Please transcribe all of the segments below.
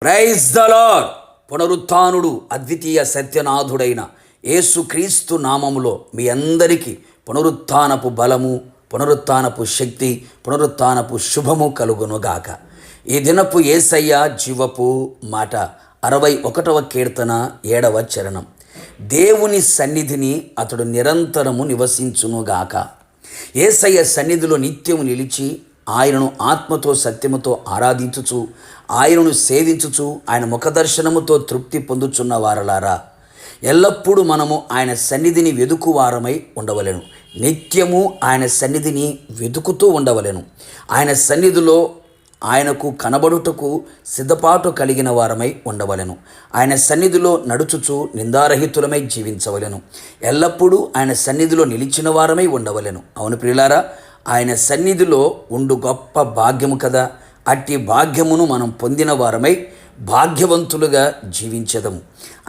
Praise the lord. పునరుత్థానుడు అద్వితీయ సత్యనాథుడైన యేసుక్రీస్తు నామములో మీ అందరికీ పునరుత్థానపు బలము, పునరుత్థానపు శక్తి, పునరుత్థానపు శుభము కలుగునుగాక. ఈ దినపు యేసయ్య జీవపు మాట 61వ కీర్తన 7వ చరణం. దేవుని సన్నిధిని అతడు నిరంతరము నివసించునుగాక. యేసయ్య సన్నిధిలో నిత్యము నిలిచి ఆయనను ఆత్మతో సత్యముతో ఆరాధించుచు, ఆయనను సేవించుచు, ఆయన ముఖదర్శనముతో తృప్తి పొందుచున్న వారలారా, ఎల్లప్పుడూ మనము ఆయన సన్నిధిని వెదుకువారమై ఉండవలెను. నిత్యము ఆయన సన్నిధిని వెతుకుతూ ఉండవలెను. ఆయన సన్నిధిలో ఆయనకు కనబడుటకు సిద్ధపాటు కలిగిన వారమై ఉండవలెను. ఆయన సన్నిధిలో నడుచుచు నిందారహితులమై జీవించవలెను. ఎల్లప్పుడూ ఆయన సన్నిధిలో నిలిచిన వారమై ఉండవలెను. అవును ప్రియులారా, ఆయన సన్నిధిలో ఉండు గొప్ప భాగ్యము కదా. అట్టి భాగ్యమును మనం పొందిన వారమై భాగ్యవంతులుగా జీవించదము.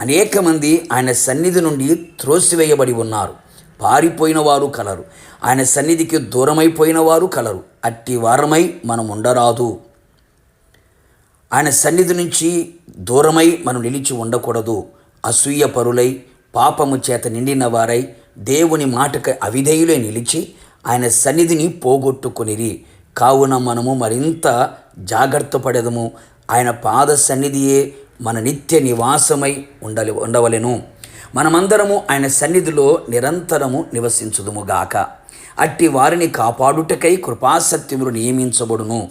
అనేక మంది ఆయన సన్నిధి నుండి త్రోసివేయబడి ఉన్నారు. పారిపోయిన వారు కలరు. ఆయన సన్నిధికి దూరమైపోయిన వారు కలరు. అట్టి వారమై మనం ఉండరాదు. ఆయన సన్నిధి నుంచి దూరమై మనం నిలిచి ఉండకూడదు. అసూయ పరులై, పాపము చేత నిండిన వారై, దేవుని మాటకు అవిధేయులై నిలిచి ఆయన సన్నిధిని పోగొట్టుకొనిరి. కావున మనము మరింత జాగ్రత్త పడెదము. ఆయన పాద సన్నిధియే మన నిత్య నివాసమై ఉండవలెను. మనమందరము ఆయన సన్నిధిలో నిరంతరము నివసించుదుముగాక. అట్టి వారిని కాపాడుటకై కృపాసత్యములు నియమించబడును.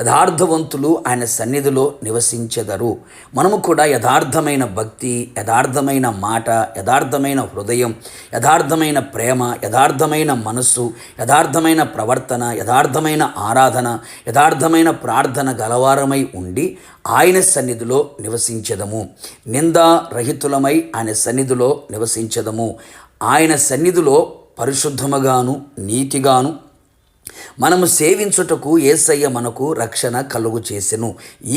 యథార్థవంతులు ఆయన సన్నిధిలో నివసించెదరు. మనము కూడా యథార్థమైన భక్తి, యథార్థమైన మాట, యథార్థమైన హృదయం, యథార్థమైన ప్రేమ, యథార్థమైన మనస్సు, యథార్థమైన ప్రవర్తన, యథార్థమైన ఆరాధన, యథార్థమైన ప్రార్థన గలవారమై ఉండి ఆయన సన్నిధిలో నివసించెదము. నిందారహితులమై ఆయన సన్నిధిలో నివసించెదము. ఆయన సన్నిధిలో పరిశుద్ధముగాను నీతిగాను మనము సేవించుటకు యేసయ్య మనకు రక్షణ కలుగు చేసెను.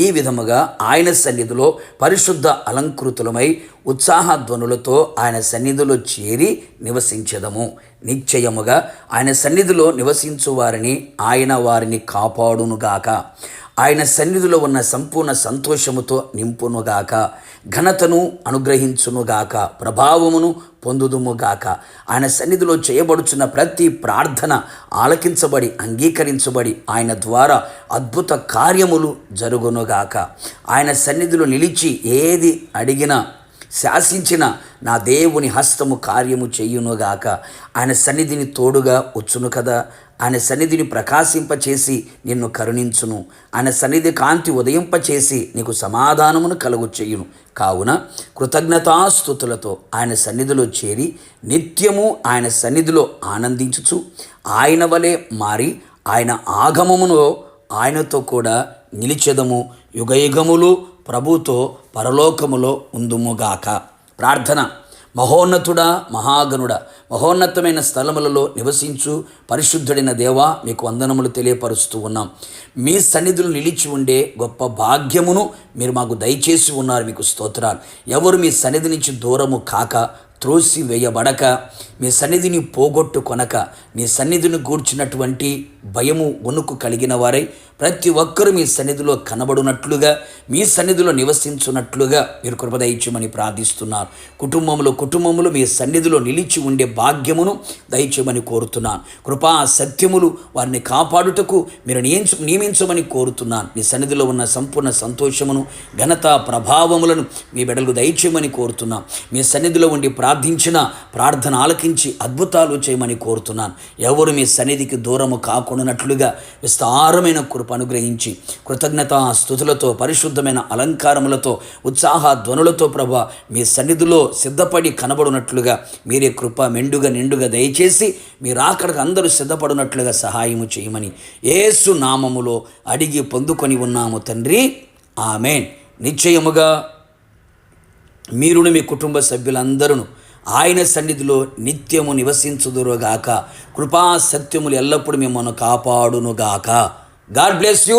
ఈ విధముగా ఆయన సన్నిధిలో పరిశుద్ధ అలంకృతులమై ఉత్సాహధ్వనులతో ఆయన సన్నిధిలో చేరి నివసించెదము. నిశ్చయముగా ఆయన సన్నిధిలో నివసించు వారిని ఆయన వారిని కాపాడునుగాక. ఆయన సన్నిధిలో ఉన్న సంపూర్ణ సంతోషముతో నింపునుగాక. ఘనతను అనుగ్రహించునుగాక. ప్రభావమును పొందుదుముగాక. ఆయన సన్నిధిలో చేయబడుచున్న ప్రతి ప్రార్థన ఆలకించబడి, అంగీకరించబడి ఆయన ద్వారా అద్భుత కార్యములు జరుగునుగాక. ఆయన సన్నిధిలో నిలిచి ఏది అడిగినా శాసించిన నా దేవుని హస్తము కార్యము చేయునుగాక. ఆయన సన్నిధిని తోడుగా వచ్చును కదా. ఆయన సన్నిధిని ప్రకాశింపచేసి నిన్ను కరుణించును. ఆయన సన్నిధి కాంతి ఉదయింపచేసి నీకు సమాధానమును కలుగు చేయును. కావున కృతజ్ఞతాస్తుతులతో ఆయన సన్నిధిలో చేరి నిత్యము ఆయన సన్నిధిలో ఆనందించుచు ఆయన వలె మారి ఆయన ఆగమములో ఆయనతో కూడా నిలిచెదము. యుగయుగములు ప్రభుతో పరలోకములో ఉందుముగాక. ప్రార్థన. మహోన్నతుడా, మహాగణుడా, మహోన్నతమైన స్థలములలో నివసించు పరిశుద్ధుడైన దేవా, మీకు వందనములు తెలియపరుస్తూ ఉన్నాం. మీ సన్నిధులు నిలిచి ఉండే గొప్ప భాగ్యమును మీరు మాకు దయచేసి ఉన్నారు. మీకు స్తోత్రాలు. ఎవరు మీ సన్నిధి నుంచి దూరము కాక, త్రోసి వేయబడక, మీ సన్నిధిని పోగొట్టుకొనక, మీ సన్నిధిని గూర్చినటువంటి భయము వణుకు కలిగిన వారై ప్రతి ఒక్కరూ మీ సన్నిధిలో కనబడునట్లుగా, మీ సన్నిధిలో నివసించున్నట్లుగా మీరు కృప దయచేయమని ప్రార్థిస్తున్నాను. కుటుంబములు మీ సన్నిధిలో నిలిచి ఉండే భాగ్యమును దయచేయమని కోరుతున్నాను. కృపా సత్యములు వారిని కాపాడుటకు మీరు నియమించమని కోరుతున్నాను. మీ సన్నిధిలో ఉన్న సంపూర్ణ సంతోషమును, ఘనత, ప్రభావములను మీ బిడ్డలకు దయచేయమని కోరుతున్నాను. మీ సన్నిధిలో ఉండి ప్రార్థించిన ప్రార్థన ఆలకించి అద్భుతాలు చేయమని కోరుతున్నాను. ఎవరు మీ సన్నిధికి దూరము కాకుండానట్లుగా విస్తారమైన కృప అనుగ్రహించి కృతజ్ఞతా స్తుతులతో, పరిశుద్ధమైన అలంకారములతో, ఉత్సాహ ధ్వనులతో ప్రభా మీ సన్నిధిలో సిద్ధపడి కనబడినట్లుగా మీరే కృప మెండుగా నిండుగా దయచేసి మీరు అక్కడికి అందరూ సిద్ధపడినట్లుగా సహాయము చేయమని యేసు నామములో అడిగి పొందుకొని ఉన్నాము తండ్రి. ఆమేన్. నిశ్చయముగా మీరును మీ కుటుంబ సభ్యులందరూ ఆయన సన్నిధిలో నిత్యము నివసించుదురుగాక. కృపా సత్యములు ఎల్లప్పుడూ మిమ్మల్ని కాపాడునుగాక. God bless you.